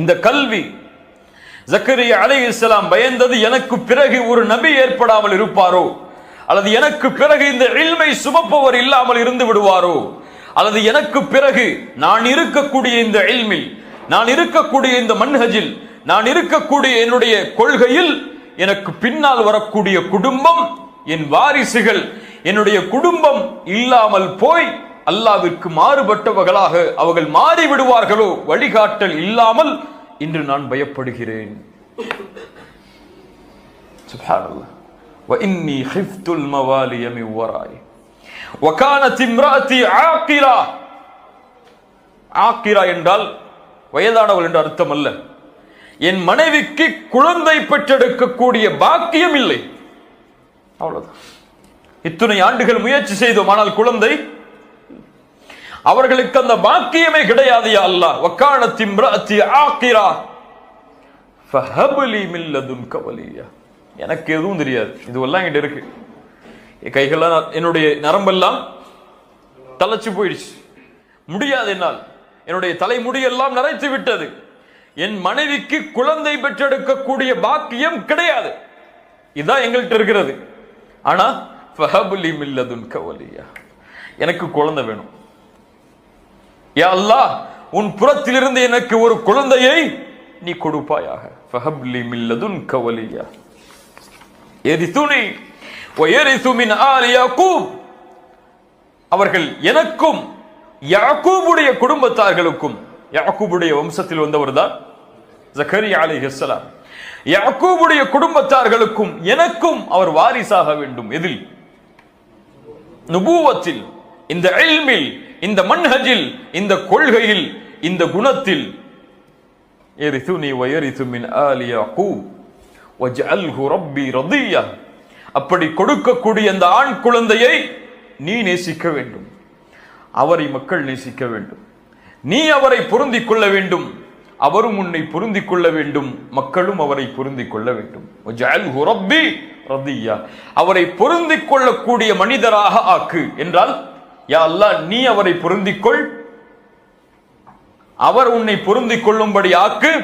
இந்த கல்வி ஜக்கரியா அலைஹிஸ்ஸலாம் பயந்தது, எனக்கு பிறகு ஒரு நபி ஏற்படாமல் இருப்பாரோ, அல்லது எனக்கு பிறகு இந்த இல்மை சுமப்பவர் இல்லாமல் இருந்து விடுவாரோ, அல்லது எனக்கு பிறகு நான் இருக்கக்கூடிய இந்த இல்மில், நான் இருக்கக்கூடிய இந்த மன்ஹஜில், நான் இருக்கக்கூடிய என்னுடைய கொள்கையில் எனக்கு பின்னால் வரக்கூடிய குடும்பம், என் வாரிசுகள், என்னுடைய குடும்பம் இல்லாமல் போய் அல்லாஹ்விற்கு மாறுபட்டவர்களாக அவர்கள் மாறிவிடுவார்களோ, வழிகாட்டல் இல்லாமல் இன்று நான் பயப்படுகிறேன். சுப்ஹானல்லாஹ். وإني خفت الموالي من ورائي وكانت امرأتي عاقرة. ஆக்கிரா என்றால் வயதானவள் என்ற அர்த்தம் அல்ல. என் மனைவிக்கு குழந்தை பெற்றெடுக்கக்கூடிய பாக்கியம் இல்லை, அவ்வளவுதான். இத்தனை ஆண்டுகள் முயற்சி செய்தோம், ஆனால் குழந்தை அவர்களுக்கு அந்த பாக்கியமே கிடையாது. யா அல்லாஹ், வகானத் இம்ராஅத்தி ஆக்கிரா ஃபஹப் லீ மின் லதுன்க வலியா. எனக்கு எதுவும் தெரியாது, இதுவெல்லாம் என்கிட்ட இருக்கு. என் கைகள்லாம், என்னுடைய நரம்பெல்லாம் தளச்சு போயிடுச்சு, முடியாது என்னால், என்னுடைய தலைமுடியெல்லாம் நரைத்து விட்டது, என் மனைவிக்கு குழந்தை பெற்றெடுக்கக்கூடிய பாக்கியம் கிடையாது. இதுதான் எங்கள்கிட்ட இருக்கிறது. ஆனா ஃபஹப் லீ மின் லதுன்க வலியா, எனக்கு குழந்தை வேணும். யா அல்லாஹ், உன் புறத்திலிருந்து எனக்கு ஒரு குழந்தையை நீ கொடுப்பாயாக. ஃபஹப் லீ மின் லதுன்க வலியா யரிசுனி வ யரிசு மின் ஆலி யாக்கூப். அவர்கள் எனக்கும் யாக்கூபுடைய குடும்பத்தார்களுக்கும், யாக்கூபுடைய வம்சத்தில் வந்தவர்தான் ஜக்கரியா அலைஹிஸ்ஸலாம், யாக்கூபுடைய குடும்பத்தார்களுக்கும் எனக்கும் அவர் வாரிசாக வேண்டும். எதில்? நுபுவத்தில், இந்த இல்மில், இந்த மன்ஹஜில், இந்த கொள்கையில், இந்த குணத்தில். யரிசுனி வ யரிசு மின் ஆலி யாக்கூப் வஜ்அல்ஹு ரப்பி ரதியா. அப்படி கொடுக்கக்கூடிய அந்த ஆண் குழந்தையை நீ நேசிக்க வேண்டும், அவரை மக்கள் நேசிக்க வேண்டும், நீ அவரை பொருந்திக் கொள்ள வேண்டும், அவரும் உன்னை பொருந்திக் கொள்ள வேண்டும், மக்களும் அவரை பொருந்திக் கொள்ள வேண்டும். வஜ்அல்ஹு ரப்பி ரதியா, அவரை பொருந்திக் கொள்ளக்கூடிய மனிதராக ஆக்கு என்றால், யா அல்லாஹ், நீ அவரை பொருந்திக்கொள், அவர் உன்னை பொருந்திக் கொள்ளும்படி ஆக்கு,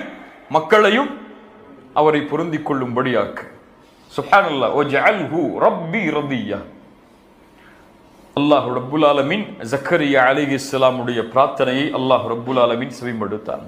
மக்களையும் அவரை பொருந்திக் கொள்ளும்படி ஆக்கு. சுப்ஹானல்லாஹ். வஜ்அல்ஹு ரப்பி ரதியா. அல்லாஹ் ரப்புல் ஆலமீன் ஜக்கரியா அலைஹிஸ்ஸலாமுடைய பிரார்த்தனையை அல்லாஹ் ரப்புல் ஆலமீன் செவிமடுத்தான்.